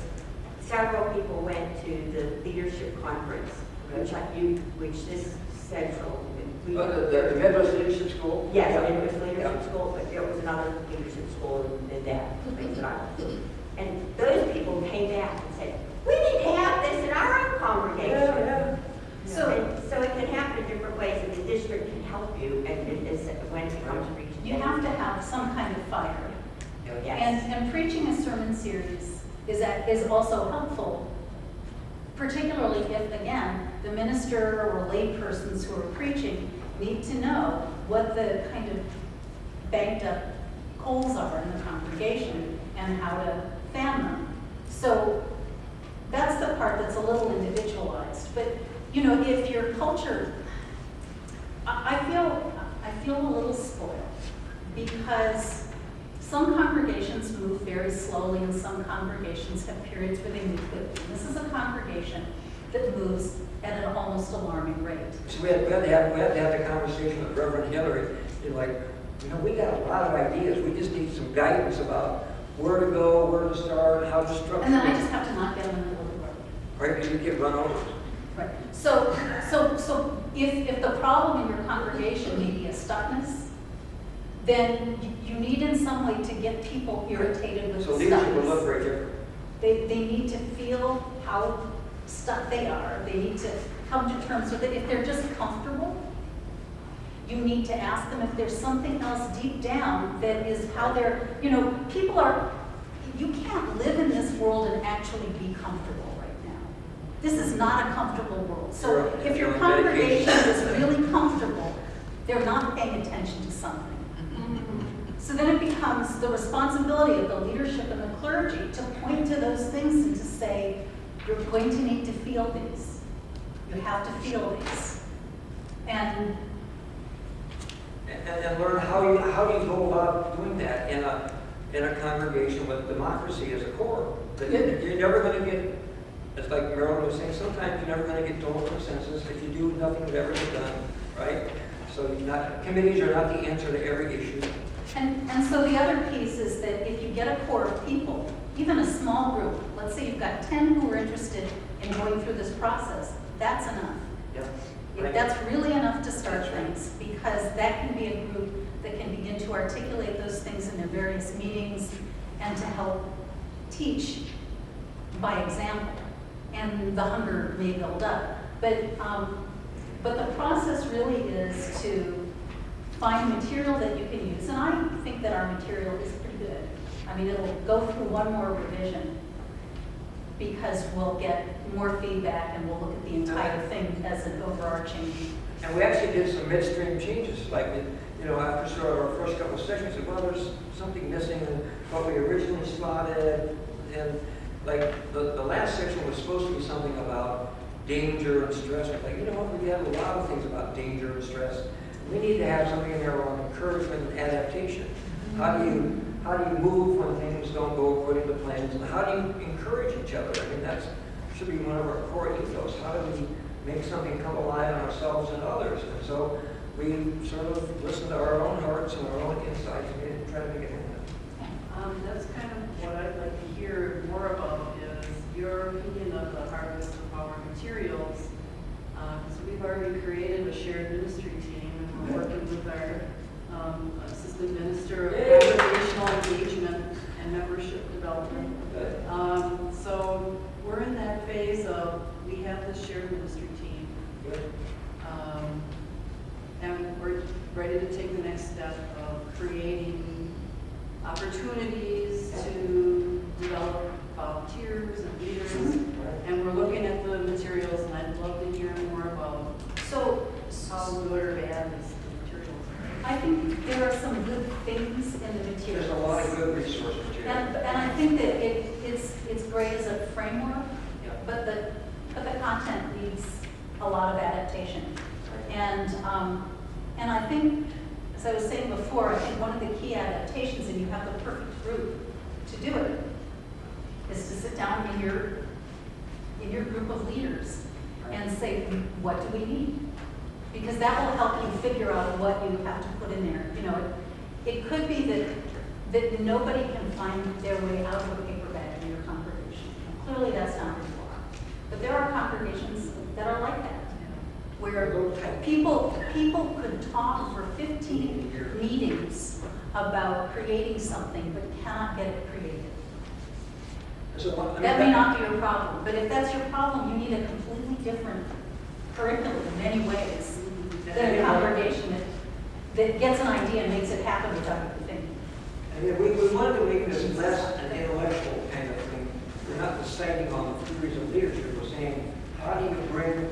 several people went to the leadership conference, which this central. The Midwest Leadership School? Yes, it was leadership school, but there was another leadership school than that. And those people came back and said, we need to have this in our own congregation. Yeah. So it can happen in different ways, and the district can help you, and when it comes to reaching. You have to have some kind of fire. Yes. And preaching a sermon series is also helpful, particularly if, again, the minister or laypersons who are preaching need to know what the kind of banked up coals are in the congregation and how to fan them. So that's the part that's a little individualized. But, you know, if your culture, I feel a little spoiled because some congregations move very slowly and some congregations have periods where they move quickly. This is a congregation that moves at an almost alarming rate. So we had to have the conversation with Reverend Hillary. You're like, we got a lot of ideas. We just need some guidance about where to go, where to start, how to structure. And then I just have to not get in the middle of the road. Right, because you get run over. Right. So if the problem in your congregation may be a stuckness, then you need in some way to get people irritated with So the leadership will look stuckness. very different. They need to feel how stuck they are. They need to come to terms with it. If they're just comfortable, You need to ask them if there's something else deep down that is how they're, people are, you can't live in this world and actually be comfortable right now. This is not a comfortable world. So if your congregation is really comfortable, they're not paying attention to something. So then it becomes the responsibility of the leadership and the clergy to point to those things and to say, you're going to need to feel these. You have to feel these. And learn how do you go about doing that in a congregation with democracy as a core. That you're never going to get, it's like Marilyn was saying, sometimes you're never going to get total consensus. If you do, nothing would ever get done, right? So committees are not the answer to every issue. And so the other piece is that if you get a core of people, even a small group, let's say you've got 10 who are interested in going through this process, that's enough. Yeah. Right. That's really enough to start things, because that can be a group that can begin to articulate those things in their various meetings and to help teach by example. And the hunger may build up. But the process really is to find material that you can use. And I think that our material is pretty good. I mean, it'll go through one more revision because we'll get more feedback and we'll look at the entire thing as an overarching. And we actually did some midstream changes, like, after sort of our first couple of sessions, we said, well, there's something missing in what we originally slotted. And like the last section was supposed to be something about danger and stress. We're like, we had a lot of things about danger and stress. We need to have something in there on encouragement and adaptation. How do you move when things don't go according to plans? And how do you encourage each other? I mean, that should be one of our core ethos. How do we make something come alive in ourselves and others? And so we sort of listen to our own hearts and our own insights and try to make it happen. That's kind of what I'd like to hear more about is your opinion of the harvest of our materials. So we've already created a shared ministry team, and we're working with our assistant minister of congregational engagement and membership development. So we're in that phase of, we have this shared ministry team. And we're ready to take the next step of creating opportunities to develop volunteers and leaders. And we're looking at the materials, and I'd love to hear more about how good or bad these materials are. I think there are some good things in the materials. There's a lot of good resources too. And I think that it's great as a framework, but the content needs a lot of adaptation. And I think, as I was saying before, I think one of the key adaptations, and you have the perfect group to do it, is to sit down in your group of leaders and say, what do we need? Because that will help you figure out what you have to put in there. It could be that nobody can find their way out of a paper bag in your congregation. Clearly, that's not who you are. But there are congregations that are like that, where people could talk for 15 meetings about creating something, but cannot get it created. That may not be your problem, but if that's your problem, you need a completely different curriculum in many ways than a congregation that gets an idea and makes it happen without you thinking. And we wanted to make this less an intellectual kind of thing. We're not deciding on the theories of leadership. We're saying, how do you bring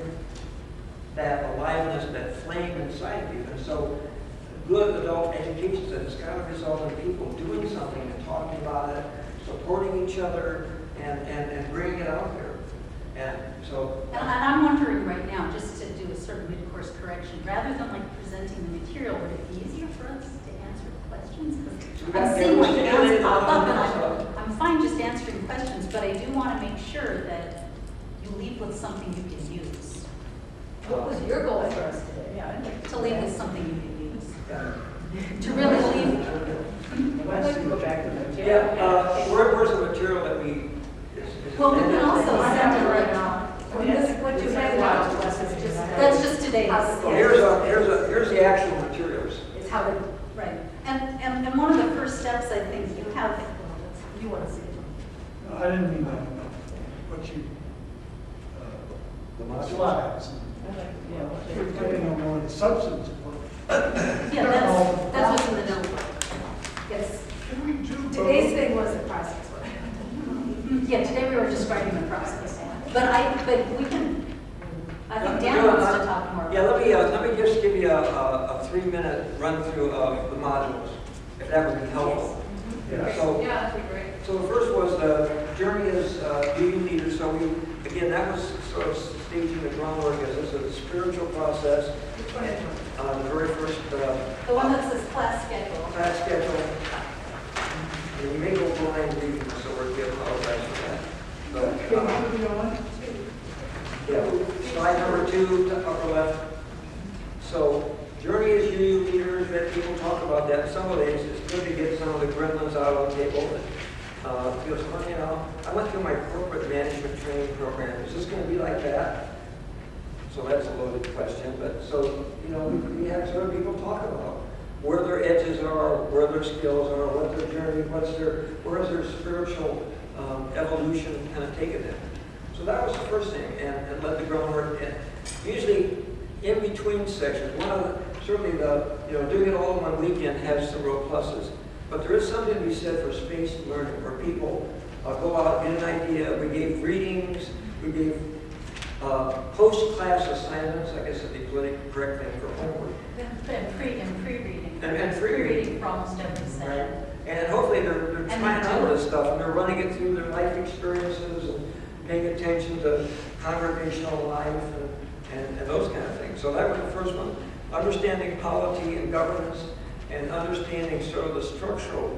that aliveness, that flame inside you? And so good adult education has got to result in people doing something and talking about it, supporting each other, and bringing it out there. And I'm wondering right now, just to do a sort of mid-course correction, rather than like presenting the material, would it be easier for us to answer questions? Because I'm seeing like hands pop up, and I'm fine just answering questions, but I do want to make sure that you leave with something you can use. What was your goal for us today? To leave with something you can use. To really leave. I'd like to go back to the material. Where's the material that we... Well, we can also send it right now. What you have out to us is just... That's just today's. Here's the actual materials. It's how to... Right. And one of the first steps, I think, you want to see it. No, I didn't mean that. What you... slides. You're taking on more of the substance of what Yeah, that's what's in the notebook. Yes. Can we do both? Today's thing was the process. Wasn't Yeah, today we were describing the process. But we can, I think Dan Yeah, wants to talk more. Yeah, let me just give you a 3-minute run through of the modules, if that would be helpful. Yeah. So, Yeah, that'd be great. so the first was journey as union leader. So again, that was sort of staging the groundwork as this is a spiritual process. Which one is it? The very first The one that says class schedule. class schedule. And you may go blind reading, so we're giving apologize for that. But, yeah, slide number 2, the upper left. So, journey as union leaders, that people talk about that. In some ways, it's good to get some of the gremlins out on the table. Because, you know, I went through my corporate management training program. Is this going to be like that? So that's a loaded question. But so, you know, we have sort of people talk about where their edges are, where their skills are, what their journey, where is their spiritual evolution kind of taken them. So that was the first thing, and let the groundwork. And usually, in between sections, certainly doing it all in one weekend has some real pluses. But there is something to be said for spaced learning, where people go out, get an idea. We gave readings, we gave post-class assignments, I guess is the politically correct thing for homework. And pre-reading. And pre-reading. For almost every Right. session. And hopefully they're And trying they out do. this stuff, and they're running it through their life experiences and paying attention to congregational life and those kind of things. So that was the first one. Understanding polity and governance, and understanding sort of the structural,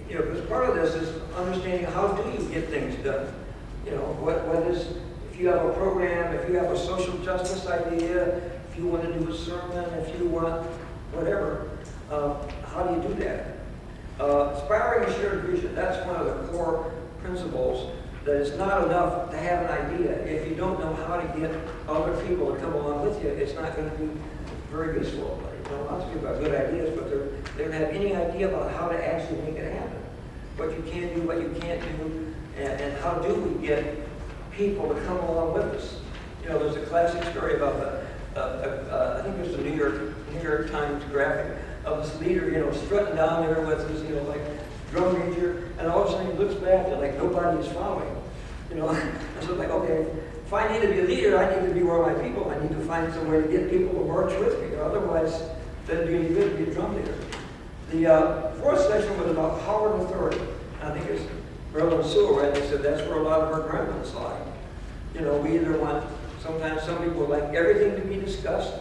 because part of this is understanding how do you get things done. What is, if you have a program, if you have a social justice idea, if you want to do a sermon, if you want whatever, how do you do that? Inspiring a shared vision, that's one of the core principles, that it's not enough to have an idea. If you don't know how to get other people to come along with you, it's not going to be very useful. Lots of people have good ideas, but they don't have any idea about how to actually make it happen. What you can do, what you can't do, and how do we get people to come along with us. There's a classic story about I think it was the New York Times graphic of this leader, strutting down there with his, like drum major, and all of a sudden he looks back and like nobody is following. And so it's like, okay, if I need to be a leader, I need to be where my people. I need to find some way to get people to march with me, or otherwise, it doesn't do any good to be a drum leader. The fourth session was about power and authority. I think it's Reverend Sewell, right? They said that's where a lot of our gremlins lie. We either want, sometimes some people would like everything to be discussed,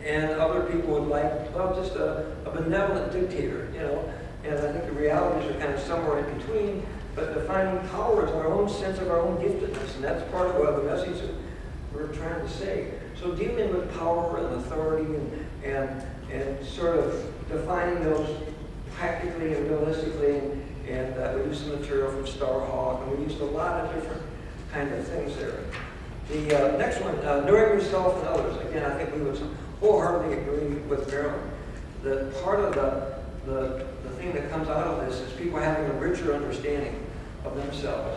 and other people would like, well, just a benevolent dictator, And I think the realities are kind of somewhere in between, but defining power is our own sense of our own giftedness, and that's part of the message that we're trying to say. So dealing with power and authority and sort of defining those practically and realistically, and we used some material from Starhawk, and we used a lot of different kind of things there. The next one, knowing yourself and others. Again, I think we would wholeheartedly agree with Marilyn. The part of the thing that comes out of this is people having a richer understanding of themselves.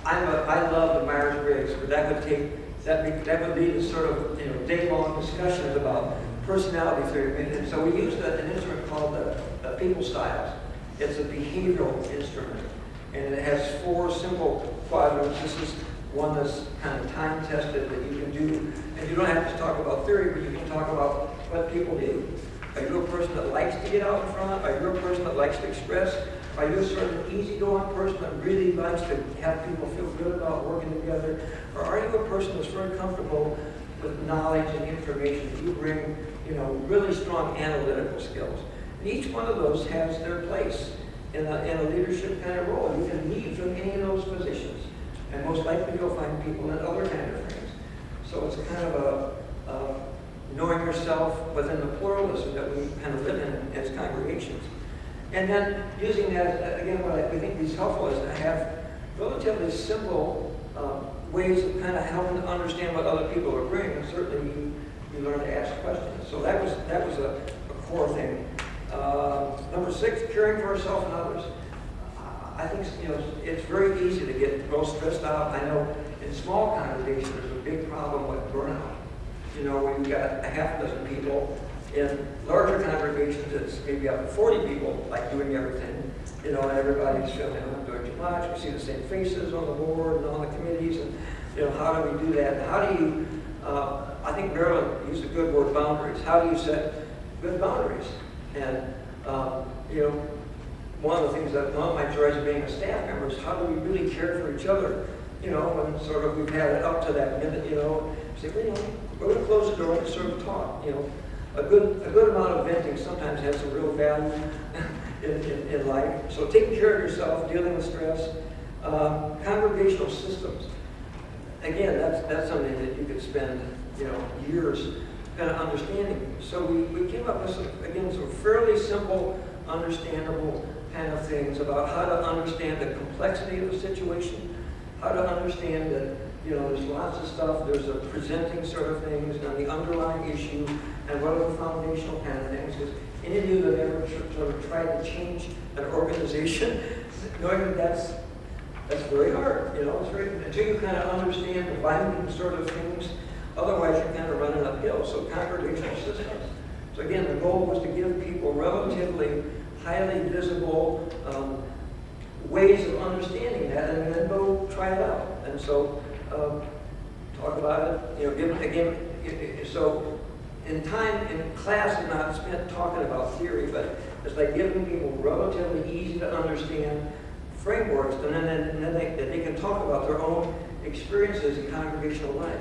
I love the Myers-Briggs, but that would lead to sort of day-long discussions about personality theory. And so we used an instrument called the People Styles. It's a behavioral instrument, and it has 4 simple quadrants. This is one that's kind of time-tested that you can do, and you don't have to talk about theory, but you can talk about what people do. Are you a person that likes to get out in front? Are you a person that likes to express? Are you a sort of easygoing person that really likes to have people feel good about working together? Or are you a person that's very comfortable with knowledge and information? You bring, really strong analytical skills. And each one of those has their place in a leadership kind of role. You can lead from any of those positions. And most likely you'll find people in other kind of things. So it's kind of a knowing yourself within the pluralism that we kind of live in as congregations. And then using that, again, what we think is helpful is to have relatively simple ways of kind of helping to understand what other people are bringing. And certainly you learn to ask questions. So that was a core thing. Number 6, caring for ourselves and others. I think it's very easy to get real stressed out. I know in small congregations there's a big problem with burnout. When you've got a half dozen people, In larger congregations, it's maybe up to 40 people, like doing everything, you know, and everybody's feeling, I'm doing too much. We see the same faces on the board and on the committees, and, you know, how do we do that? And how do you, I think Marilyn used a good word, boundaries. How do you set good boundaries? And, you know, one of the things that one of my joys of being a staff member is how do we really care for each other? You know, when sort of we've had it up to that minute, you know, say, well, you know, we're going to close the door and sort of talk, you know. A good amount of venting sometimes has some real value in life. So taking care of yourself, dealing with stress, congregational systems. Again, that's something that you could spend, you know, years kind of understanding. So we came up with some fairly simple, understandable kind of things about how to understand the complexity of the situation, how to understand that, you know, there's lots of stuff, there's a presenting sort of things and the underlying issue, and what are the foundational kind of things. Because any of you that ever sort of tried to change an organization, knowing that that's very hard, you know, it's very, until you kind of understand the binding sort of things, otherwise you're kind of running uphill. So congregational systems. So again, the goal was to give people relatively highly visible ways of understanding that, and then go try it out. And so talk about it, you know, give again. So in class is not spent talking about theory, but it's like giving people relatively easy to understand frameworks, and then they can talk about their own experiences in congregational life.